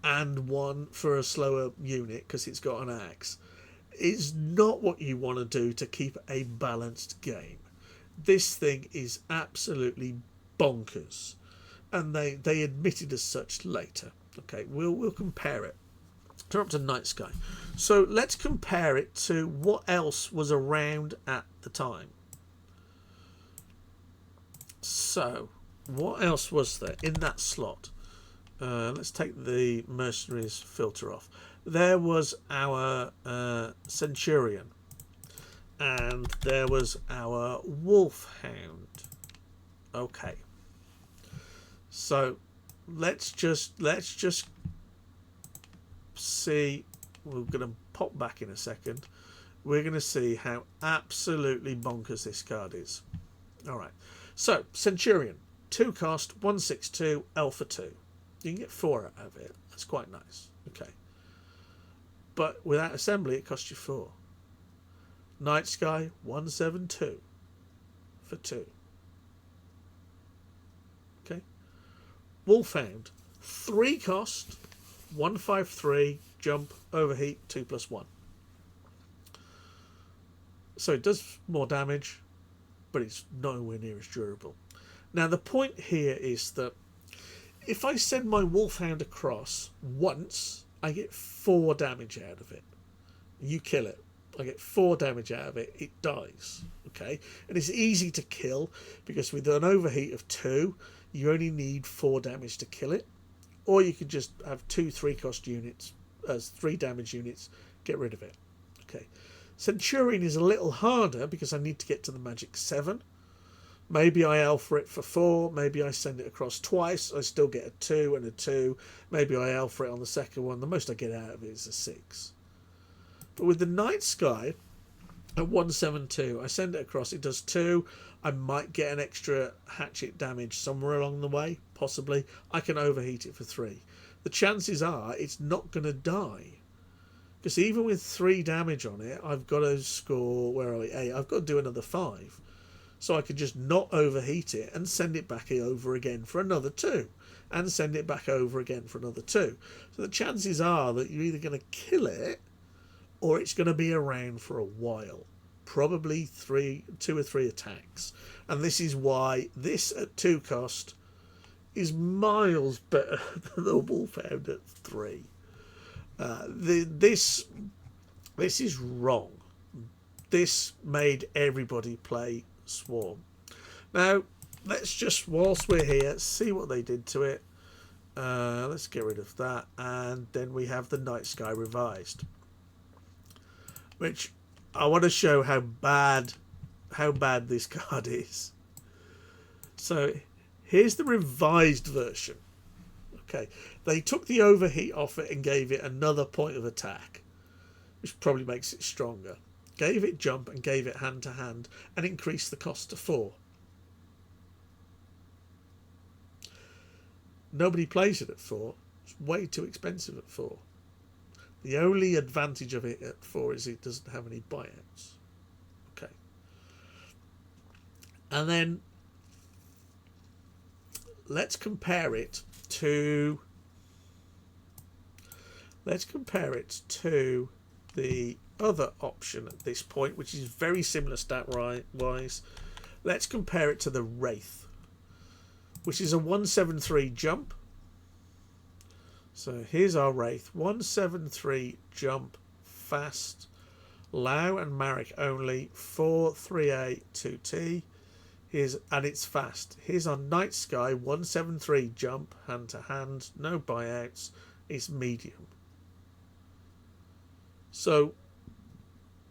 and 1 for a slower unit because it's got an axe, is not what you want to do to keep a balanced game. This thing is absolutely bonkers, and they admitted as such later. Okay, we'll compare it. Turn up to Night Sky. So let's compare it to what else was around at the time. So what else was there in that slot? Let's take the Mercenaries filter off. There was our Centurion, and there was our Wolfhound. Okay, so let's just see. We're going to pop back in a second. We're going to see how absolutely bonkers this card is. All right, so Centurion, 2 cost, 162, Alpha 2. You can get 4 out of it. That's quite nice. Okay. But without assembly, it costs you 4. Night Sky, 172 for 2. Okay. Wolfhound, 3 cost, 153, jump, overheat, 2+1. So it does more damage, but it's nowhere near as durable. Now, the point here is that if I send my Wolfhound across once, I get 4 damage out of it. You kill it. I get 4 damage out of it. It dies. Okay? And it's easy to kill because with an overheat of 2, you only need 4 damage to kill it. or you could just have 2 3-cost units as 3 damage units, get rid of it. Okay, Centurion is a little harder because I need to get to the magic 7. Maybe I alpha it for 4, maybe I send it across twice, I still get a 2 and a 2, maybe I alpha it on the second one, the most I get out of it is a 6. But with the Night Sky at 172, I send it across, it does 2, I might get an extra hatchet damage somewhere along the way, possibly. I can overheat it for 3. The chances are it's not going to die. Because even with 3 damage on it, I've got to score, where are we, 8, I've got to do another 5. So I could just not overheat it and send it back over again for another 2. And send it back over again for another 2. So the chances are that you're either going to kill it or it's going to be around for a while. Probably 2 or 3 attacks. And this is why this at 2 cost is miles better than the Wolfhound at 3. This is wrong. This made everybody play Swarm. Now, let's just, whilst we're here, see what they did to it. Let's get rid of that. And then we have the Night Sky revised, which I want to show how bad this card is. So here's the revised version. Okay, they took the overheat off it and gave it another point of attack, which probably makes it stronger. Gave it jump and gave it hand to hand and increased the cost to 4. Nobody plays it at 4. It's way too expensive at 4. The only advantage of it at 4 is it doesn't have any buyouts. Okay. And then let's compare it to the other option at this point, which is very similar stat wise. Let's compare it to the Wraith, which is a 173 jump. So here's our Wraith, 173 jump, fast, Lau and Marek only, 438 2T. And it's fast. Here's our Night Sky, 173 jump, hand to hand, no buyouts. It's medium. So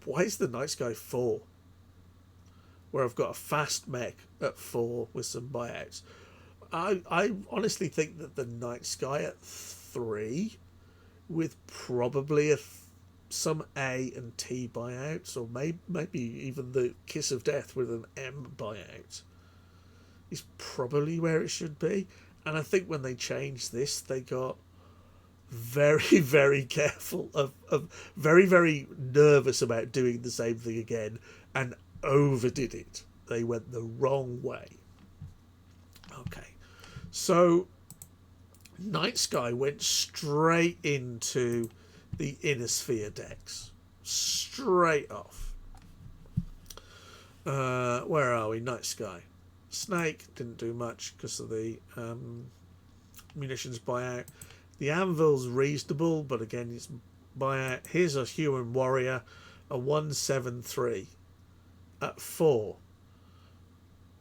why is the Night Sky 4? Where I've got a fast mech at 4 with some buyouts. I honestly think that the Night Sky at 3 with probably some A and T buyouts, or maybe even the Kiss of Death with an M buyout, is probably where it should be. And I think when they changed this, they got very, very careful, of very, very nervous about doing the same thing again, and overdid it. They went the wrong way. Okay, so Night Sky went straight into the Inner Sphere decks, straight off. Where are we? Night Sky. Snake didn't do much because of the munitions buyout. The Anvil's reasonable, but again it's buyout. Here's a Human Warrior, a 173 at 4.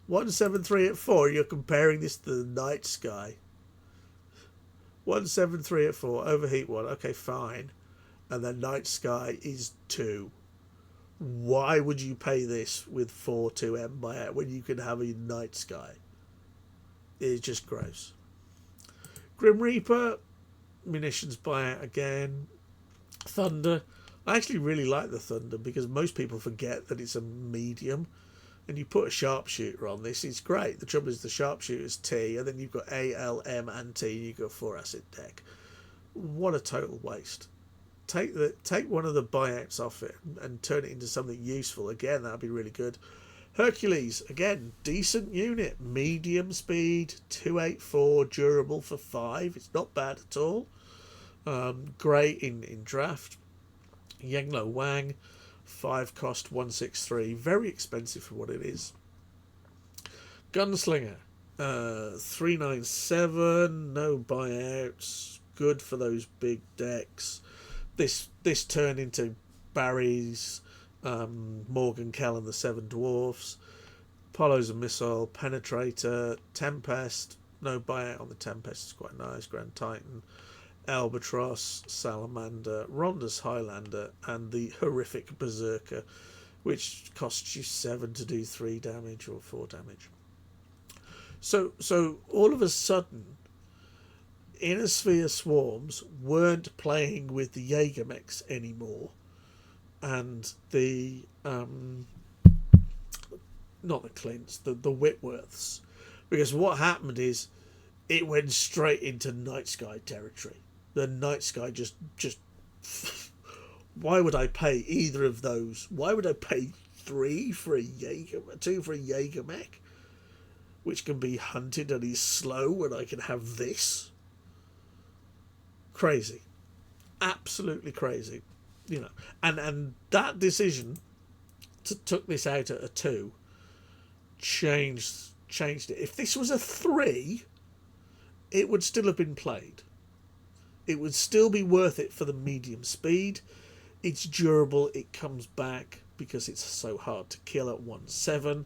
173 at 4. You're comparing this to the Night Sky. 173 at 4. Overheat 1. Okay, fine. And then Night Sky is 2. Why would you pay this with 4-2M buyout when you can have a Night Sky? It's just gross. Grim Reaper, munitions buyout again. Thunder. I actually really like the Thunder because most people forget that it's a medium. And you put a sharpshooter on this, it's great. The trouble is the sharpshooter's T, and then you've got A, L, M, and T, and you've got a 4-asset deck. What a total waste. Take one of the buyouts off it and turn it into something useful. Again, that'd be really good. Hercules, again, decent unit. Medium speed, 284, durable for 5. It's not bad at all. Great in draft. Yanglo Wang, 5 cost, 163. Very expensive for what it is. Gunslinger, 397. No buyouts. Good for those big decks. This turned into Barry's, Morgan Kell and the Seven Dwarfs. Apollo's a missile. Penetrator. Tempest. no buyout on the Tempest is quite nice. Grand Titan, Albatross, Salamander, Ronda's Highlander, and the horrific Berserker, which costs you 7 to do 3 damage or 4 damage. So all of a sudden, Inner Sphere Swarms weren't playing with the Jaeger mechs anymore, and the not the Clints, the Whitworths, because what happened is it went straight into Night Sky territory. The Night Sky just why would I pay either of those? Why would I pay 3 for a Jaeger, 2 for a Jaeger mech, which can be hunted and is slow, when I can have this? Crazy, absolutely crazy, you know. And that decision to took this out at a 2 changed it. If this was a 3, it would still have been played. It would still be worth it for the medium speed. It's durable. It comes back because it's so hard to kill at 1/7.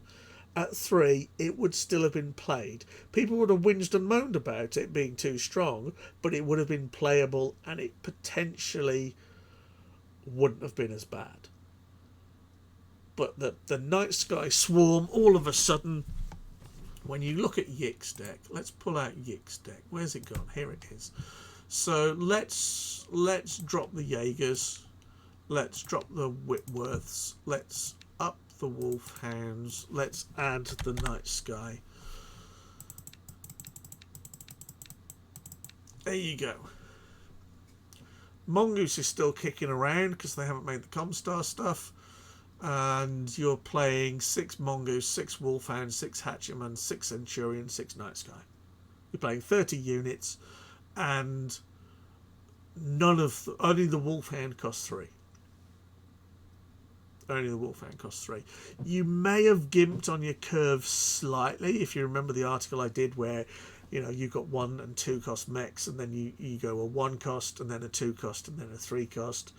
At 3, it would still have been played. People would have whinged and moaned about it being too strong, but it would have been playable, and it potentially wouldn't have been as bad. But the Night Sky Swarm, all of a sudden, when you look at Yick's deck, let's pull out Yick's deck. Where's it gone? Here it is. So let's drop the Jaegers. Let's drop the Whitworths. Let's up the Wolfhounds. Let's add the Night Sky. There you go. Mongoose is still kicking around because they haven't made the Comstar stuff. And you're playing 6 Mongoose, 6 Wolfhound, 6 Hatchetman, 6 Centurion, 6 Night Sky. You're playing 30 units, and only the Wolfhound costs 3. Only the Wolfhound costs 3. You may have gimped on your curve slightly, if you remember the article I did where, you know, you got 1 and 2 cost mechs, and then you go a 1 cost, and then a 2 cost, and then a 3 cost.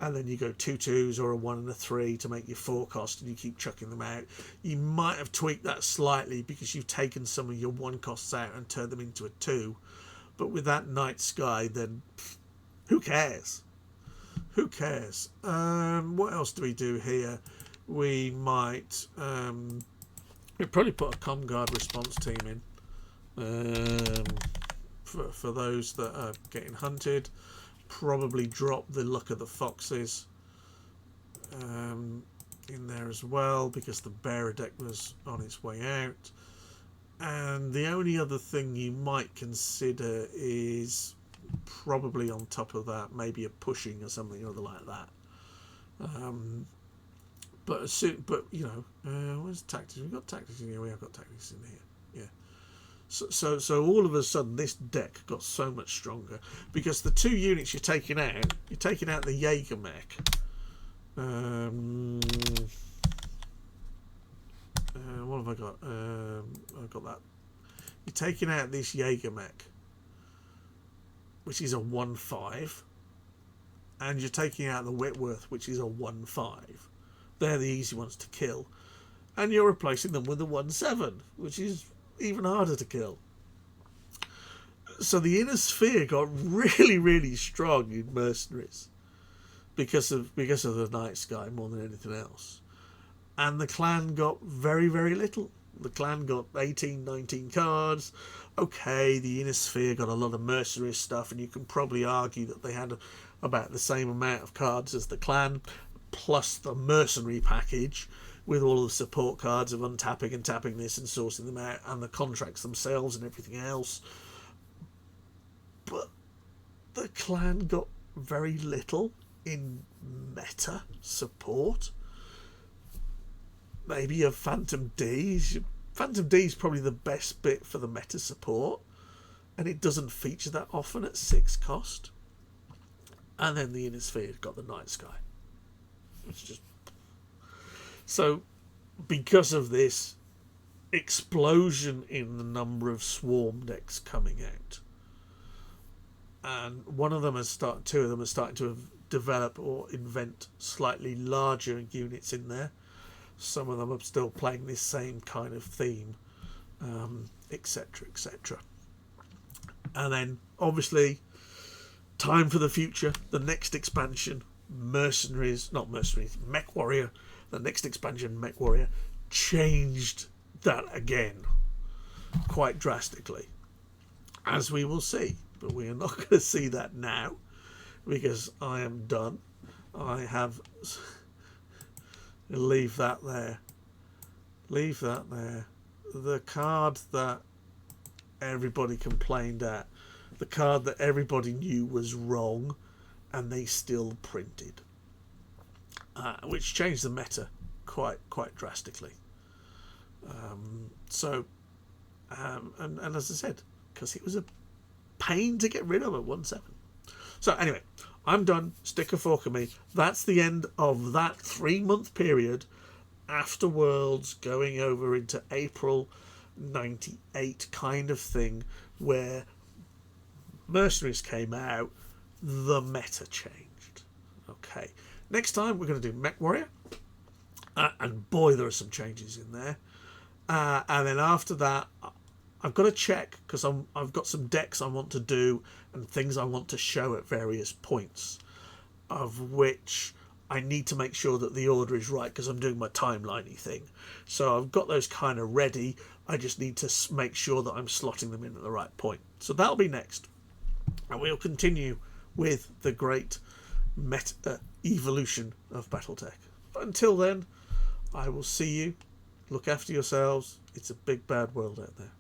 And then you go 2 2s or a 1 and a 3 to make your 4 cost, and you keep chucking them out. You might have tweaked that slightly because you've taken some of your 1 costs out and turned them into a 2. But with that Night Sky, then who cares? Who cares? What else do we do here? We might we'd probably put a Comguard response team in for those that are getting hunted. Probably drop the Luck of the Foxes in there as well, because the Bearer deck was on its way out. And the only other thing you might consider is probably on top of that maybe a pushing or something or other like that. But you know, where's tactics? We've got tactics in here. We have got tactics in here. Yeah. So all of a sudden this deck got so much stronger because the 2 units you're taking out the Jaeger mech. What have I got? I've got that. You're taking out this Jaeger mech, which is a 1/5, and you're taking out the Whitworth, which is a 1/5. They're the easy ones to kill, and you're replacing them with a 1/7, which is even harder to kill. So the Inner Sphere got really, really strong in Mercenaries because of the Night Sky more than anything else. And the clan got very, very little. The clan got 18, 19 cards. Okay, the Inner Sphere got a lot of Mercenary stuff, and you can probably argue that they had about the same amount of cards as the clan, plus the Mercenary package, with all the support cards of untapping and tapping this and sourcing them out, and the contracts themselves and everything else. But the clan got very little in meta support. Maybe a Phantom D. Phantom D is probably the best bit for the meta support, and it doesn't feature that often at 6 cost. And then the Inner Sphere got the Night Sky. It's just... So, because of this explosion in the number of Swarm decks coming out, and two of them are starting to develop or invent slightly larger units in there. Some of them are still playing this same kind of theme, etc., etc. And then, obviously, time for the future. The next expansion, Mercenaries, not Mercenaries, Mech Warrior. The next expansion, Mech Warrior, changed that again quite drastically, as we will see. But we are not going to see that now, because I am done. I have... Leave that there. Leave that there. The card that everybody complained at, the card that everybody knew was wrong, and they still printed, which changed the meta quite drastically. And as I said, because it was a pain to get rid of at 1/7. So anyway, I'm done. Stick a fork in me. That's the end of that 3-month period after Worlds, going over into April 98 kind of thing, where Mercenaries came out, the meta changed. Okay, next time we're going to do Mech Warrior, and boy, there are some changes in there. And then after that, I've got to check, because I've got some decks I want to do and things I want to show at various points, of which I need to make sure that the order is right, because I'm doing my timeliney thing. So I've got those kind of ready. I just need to make sure that I'm slotting them in at the right point. So that'll be next. And we'll continue with the great evolution of Battletech. But until then, I will see you. Look after yourselves. It's a big bad world out there.